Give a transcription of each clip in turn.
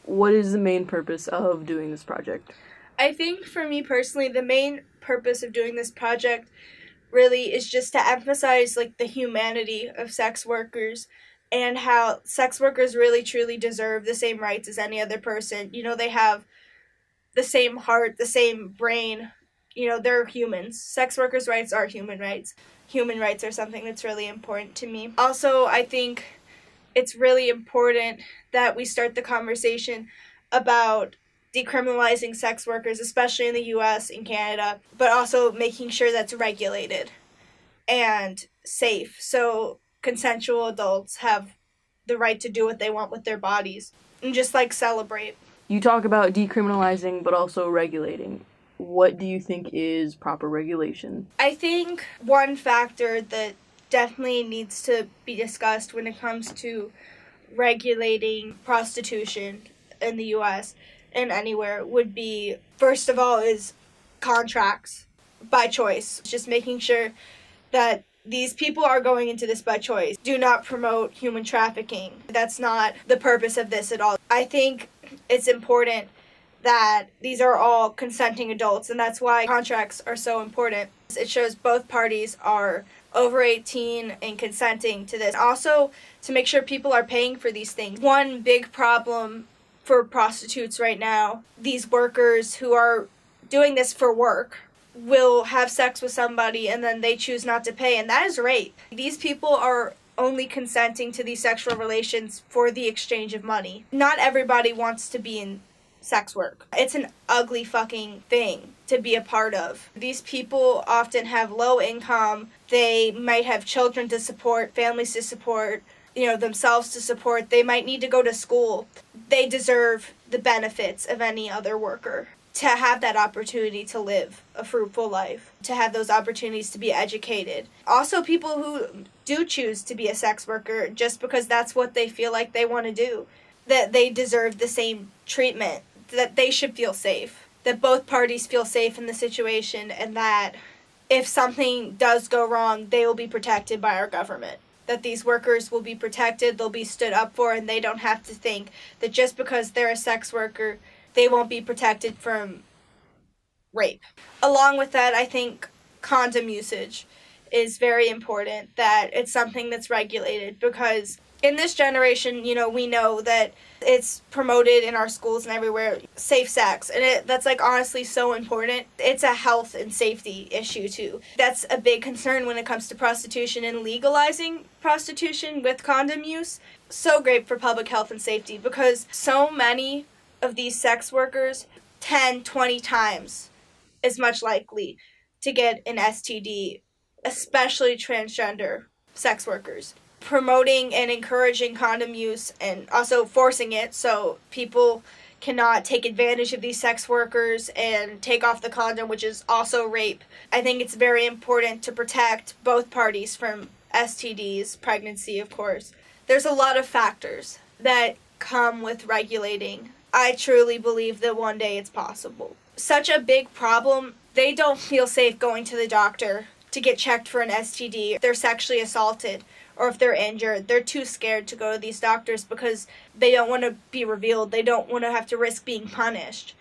what is the main purpose of doing this project? I think for me personally, the main purpose of doing this project really is just to emphasize like the humanity of sex workers and how sex workers really truly deserve the same rights as any other person. You know, they have the same heart, the same brain. You know, they're humans. Sex workers' rights are human rights. Human rights are something that's really important to me. Also, I think it's really important that we start the conversation about decriminalizing sex workers, especially in the US and Canada, but also making sure that's regulated and safe. So consensual adults have the right to do what they want with their bodies and just like celebrate. You talk about decriminalizing but also regulating. What do you think is proper regulation? I think one factor that definitely needs to be discussed when it comes to regulating prostitution in the US and anywhere would be, first of all, is contracts by choice. Just making sure that these people are going into this by choice. Do not promote human trafficking. That's not the purpose of this at all. I think it's important that these are all consenting adults, and that's why contracts are so important. It shows both parties are over 18 and consenting to this. Also, to make sure people are paying for these things. One big problem for prostitutes right now, these workers who are doing this for work will have sex with somebody and then they choose not to pay, and that is rape. These people are only consenting to these sexual relations for the exchange of money. Not everybody wants to be in sex work. It's an ugly fucking thing to be a part of. These people often have low income. They might have children to support, families to support, themselves to support. They might need to go to school. They deserve the benefits of any other worker. To have that opportunity to live a fruitful life, to have those opportunities to be educated. Also, people who do choose to be a sex worker just because that's what they feel like they want to do, that they deserve the same treatment, that they should feel safe, that both parties feel safe in the situation, and that if something does go wrong, they will be protected by our government. That these workers will be protected, they'll be stood up for, and they don't have to think that just because they're a sex worker, they won't be protected from rape. Along with that, I think condom usage is very important, that it's something that's regulated, because in this generation, we know that it's promoted in our schools and everywhere, safe sex, and that's like honestly so important. It's a health and safety issue too. That's a big concern when it comes to prostitution, and legalizing prostitution with condom use. So great for public health and safety, because so many of these sex workers 10, 20 times as much likely to get an STD, especially transgender sex workers. Promoting and encouraging condom use and also forcing it so people cannot take advantage of these sex workers and take off the condom, which is also rape. I think it's very important to protect both parties from STDs, pregnancy, of course. There's a lot of factors that come with regulating. I truly believe that one day it's possible. Such a big problem, they don't feel safe going to the doctor to get checked for an STD. If they're sexually assaulted or if they're injured, they're too scared to go to these doctors because they don't want to be revealed. They don't want to have to risk being punished.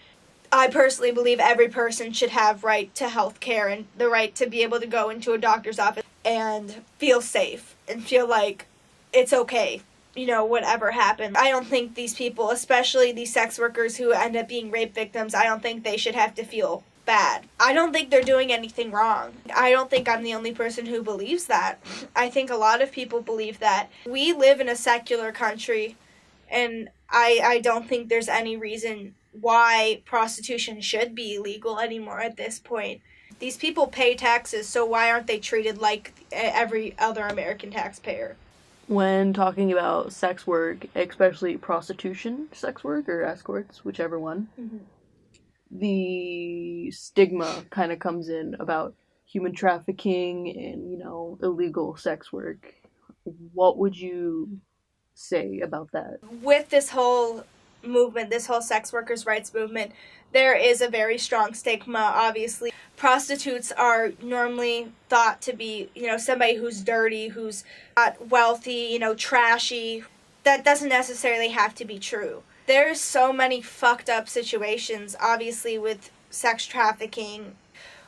I personally believe every person should have right to health care and the right to be able to go into a doctor's office and feel safe and feel like it's okay. Whatever happened. I don't think these people, especially these sex workers who end up being rape victims, I don't think they should have to feel bad. I don't think they're doing anything wrong. I don't think I'm the only person who believes that. I think a lot of people believe that. We live in a secular country, and I don't think there's any reason why prostitution should be legal anymore at this point. These people pay taxes, so why aren't they treated like every other American taxpayer? When talking about sex work, especially prostitution sex work or escorts, whichever one, the stigma kind of comes in about human trafficking and, illegal sex work. What would you say about that? With this whole movement, this whole sex workers' rights movement, there is a very strong stigma, obviously. Prostitutes are normally thought to be, somebody who's dirty, who's not wealthy, trashy. That doesn't necessarily have to be true. There's so many fucked up situations, obviously, with sex trafficking,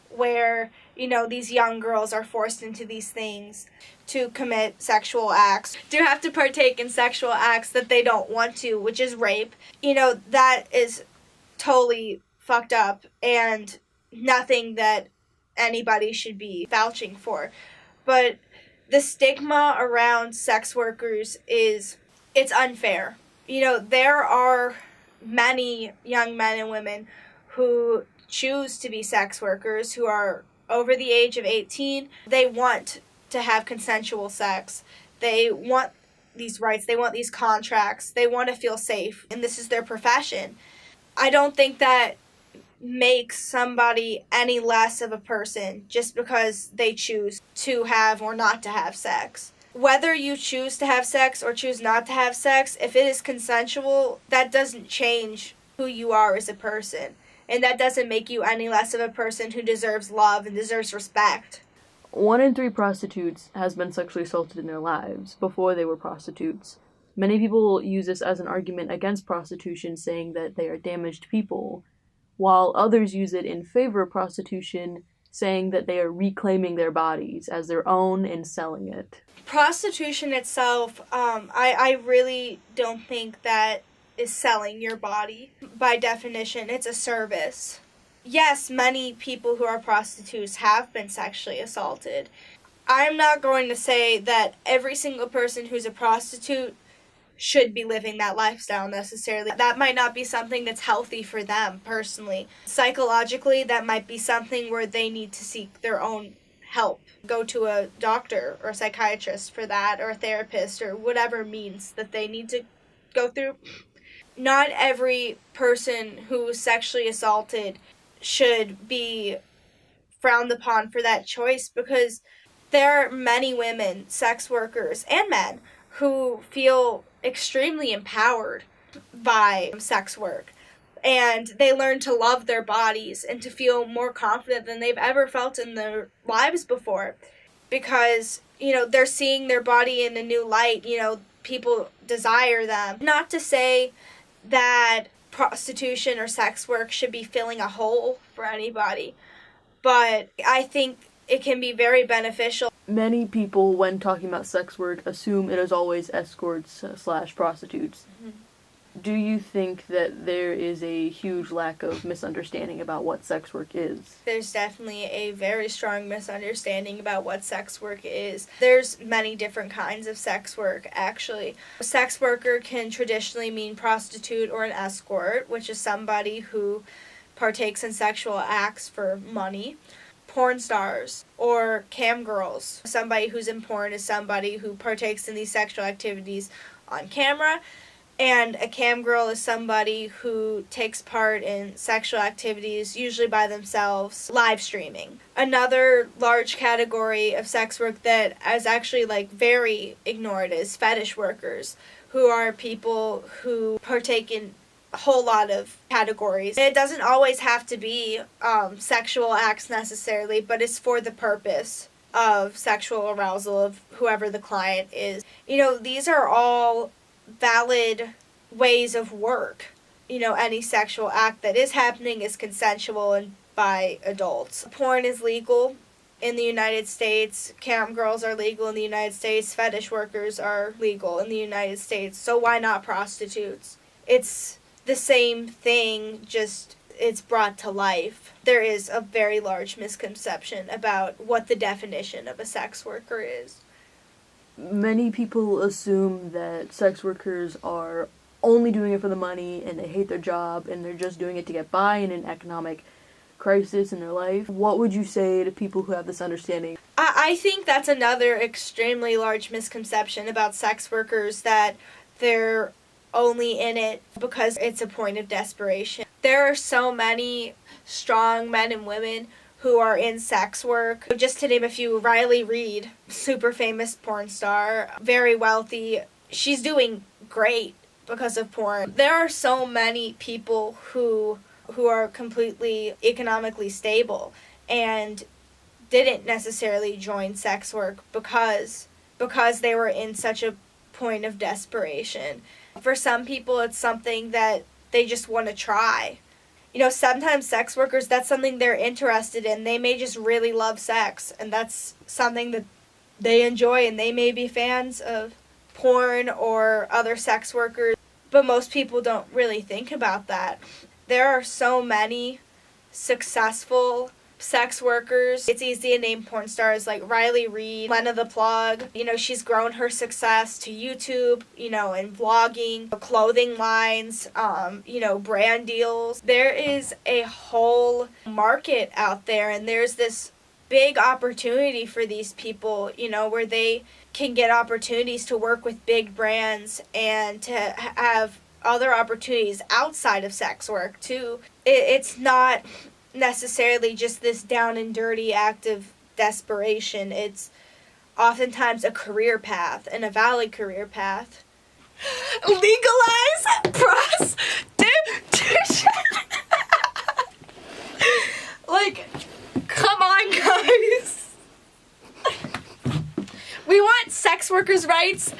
where, these young girls are forced into these things to commit sexual acts, do have to partake in sexual acts that they don't want to, which is rape. That is totally fucked up and nothing that anybody should be vouching for. But the stigma around sex workers it's unfair. There are many young men and women who choose to be sex workers, who are over the age of 18. They want to have consensual sex. They want these rights. They want these contracts. They want to feel safe. And this is their profession. I don't think that makes somebody any less of a person just because they choose to have or not to have sex. Whether you choose to have sex or choose not to have sex, if it is consensual, that doesn't change who you are as a person. And that doesn't make you any less of a person who deserves love and deserves respect. 1 in 3 prostitutes has been sexually assaulted in their lives before they were prostitutes. Many people use this as an argument against prostitution, saying that they are damaged people, while others use it in favor of prostitution, saying that they are reclaiming their bodies as their own and selling it. Prostitution itself, I really don't think that is selling your body. By definition, it's a service. Yes, many people who are prostitutes have been sexually assaulted. I'm not going to say that every single person who's a prostitute should be living that lifestyle necessarily. That might not be something that's healthy for them personally. Psychologically, that might be something where they need to seek their own help. Go to a doctor or a psychiatrist for that, or a therapist, or whatever means that they need to go through. Not every person who is sexually assaulted should be frowned upon for that choice, because there are many women, sex workers, and men who feel extremely empowered by sex work. And they learn to love their bodies and to feel more confident than they've ever felt in their lives before. Because, they're seeing their body in a new light. People desire them. Not to say that prostitution or sex work should be filling a hole for anybody, but I think it can be very beneficial. Many people, when talking about sex work, assume it is always escorts / prostitutes. Mm-hmm. Do you think that there is a huge lack of misunderstanding about what sex work is? There's definitely a very strong misunderstanding about what sex work is. There's many different kinds of sex work, actually. A sex worker can traditionally mean prostitute or an escort, which is somebody who partakes in sexual acts for money. Porn stars or cam girls. Somebody who's in porn is somebody who partakes in these sexual activities on camera. And a cam girl is somebody who takes part in sexual activities, usually by themselves, live streaming. Another large category of sex work that is actually very ignored is fetish workers, who are people who partake in a whole lot of categories. It doesn't always have to be sexual acts necessarily, but it's for the purpose of sexual arousal of whoever the client is. These are all valid ways of work. Any sexual act that is happening is consensual and by adults. Porn is legal in the United States. Cam girls are legal in the United States. Fetish workers are legal in the United States. So why not prostitutes? It's the same thing, just it's brought to life. There is a very large misconception about what the definition of a sex worker is. Many people assume that sex workers are only doing it for the money and they hate their job and they're just doing it to get by in an economic crisis in their life. What would you say to people who have this understanding? I think that's another extremely large misconception about sex workers, that they're only in it because it's a point of desperation. There are so many strong men and women who are in sex work. Just to name a few, Riley Reid, super famous porn star, very wealthy. She's doing great because of porn. There are so many people who are completely economically stable and didn't necessarily join sex work because they were in such a point of desperation. For some people, it's something that they just want to try. You know, sometimes sex workers, that's something they're interested in. They may just really love sex, and that's something that they enjoy, and they may be fans of porn or other sex workers, but most people don't really think about that. There are so many successful sex workers. It's easy to name porn stars like Riley Reid, Lena the Plug. You know, she's grown her success to YouTube, you know, and vlogging, clothing lines, you know, brand deals. There is a whole market out there, and there's this big opportunity for these people, you know, where they can get opportunities to work with big brands and to have other opportunities outside of sex work too. It's not necessarily just this down and dirty act of desperation. It's oftentimes a career path, and a valid career path. Legalize prostitution. Like, come on, guys. We want sex workers' rights.